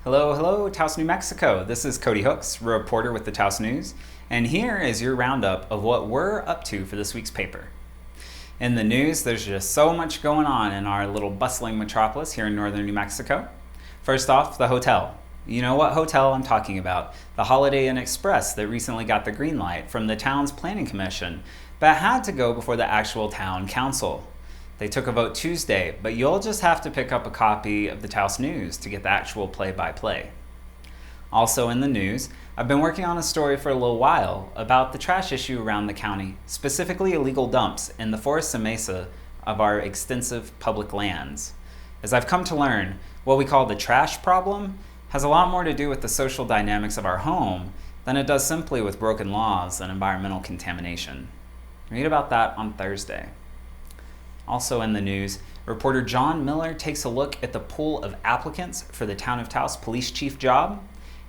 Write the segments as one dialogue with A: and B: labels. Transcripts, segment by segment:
A: Hello, Taos, New Mexico. This is Cody Hooks, reporter with the Taos News, and here is your roundup of what we're up to for this week's paper. In the news, there's just so much going on in our little bustling metropolis here in northern New Mexico. First off, the hotel. You know what hotel I'm talking about, the Holiday Inn Express that recently got the green light from the town's planning commission, but had to go before the actual town council. They took a vote Tuesday, but you'll just have to pick up a copy of the Taos News to get the actual play-by-play. Also in the news, I've been working on a story for a little while about the trash issue around the county, specifically illegal dumps in the forests and mesa of our extensive public lands. As I've come to learn, what we call the trash problem has a lot more to do with the social dynamics of our home than it does simply with broken laws and environmental contamination. Read about that on Thursday. Also in the news, reporter John Miller takes a look at the pool of applicants for the Town of Taos police chief job.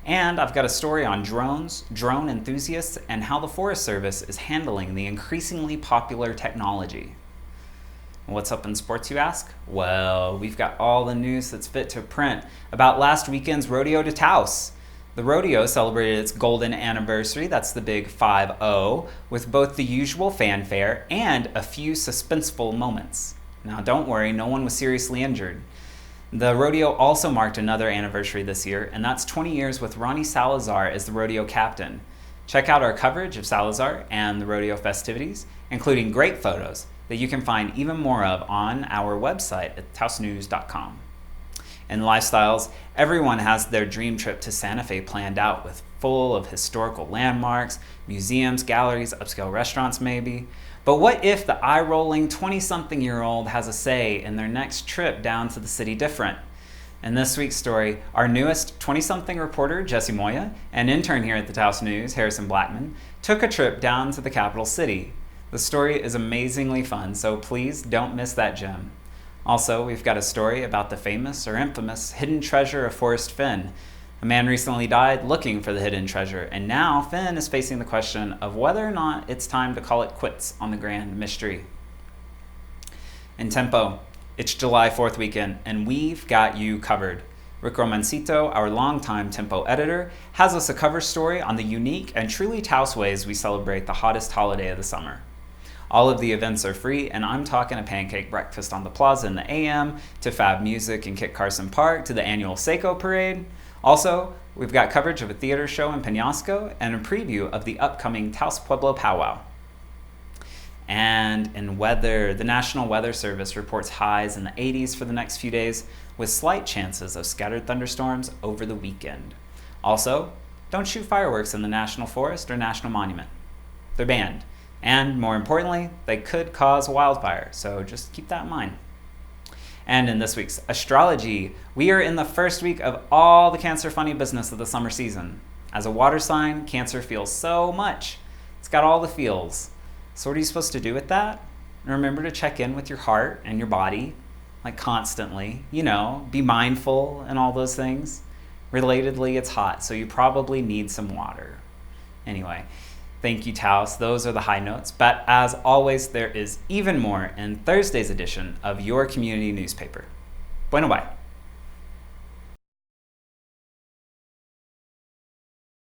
A: And I've got a story on drones, drone enthusiasts, and how the Forest Service is handling the increasingly popular technology. What's up in sports, you ask? Well, we've got all the news that's fit to print about last weekend's Rodeo de Taos. The rodeo celebrated its golden anniversary, that's the big 5-0, with both the usual fanfare and a few suspenseful moments. Now don't worry, no one was seriously injured. The rodeo also marked another anniversary this year, and that's 20 years with Ronnie Salazar as the rodeo captain. Check out our coverage of Salazar and the rodeo festivities, including great photos that you can find even more of on our website at taosnews.com. In lifestyles, everyone has their dream trip to Santa Fe planned out with full of historical landmarks, museums, galleries, upscale restaurants maybe. But what if the eye-rolling 20-something-year-old has a say in their next trip down to the city different? In this week's story, our newest 20-something reporter, Jesse Moya, and intern here at the Taos News, Harrison Blackman, took a trip down to the capital city. The story is amazingly fun, so please don't miss that gem. Also, we've got a story about the famous or infamous hidden treasure of Forest Finn. A man recently died looking for the hidden treasure, and now Finn is facing the question of whether or not it's time to call it quits on the grand mystery. In Tempo, it's July 4th weekend, and we've got you covered. Rick Romancito, our longtime Tempo editor, has us a cover story on the unique and truly Taos ways we celebrate the hottest holiday of the summer. All of the events are free, and I'm talking a pancake breakfast on the plaza in the AM, to Fab Music in Kit Carson Park, to the annual Seiko Parade. Also, we've got coverage of a theater show in Penasco and a preview of the upcoming Taos Pueblo Powwow. And in weather, the National Weather Service reports highs in the 80s for the next few days, with slight chances of scattered thunderstorms over the weekend. Also, don't shoot fireworks in the National Forest or National Monument. They're banned. And more importantly, they could cause wildfire, so just keep that in mind. And in this week's Astrology, we are in the first week of all the Cancer funny business of the summer season. As a water sign, Cancer feels so much. It's got all the feels. So what are you supposed to do with that? Remember to check in with your heart and your body, like constantly. Be mindful and all those things. Relatedly, it's hot, so you probably need some water. Anyway, thank you, Taos. Those are the high notes. But as always, there is even more in Thursday's edition of your community newspaper. Bueno, bye.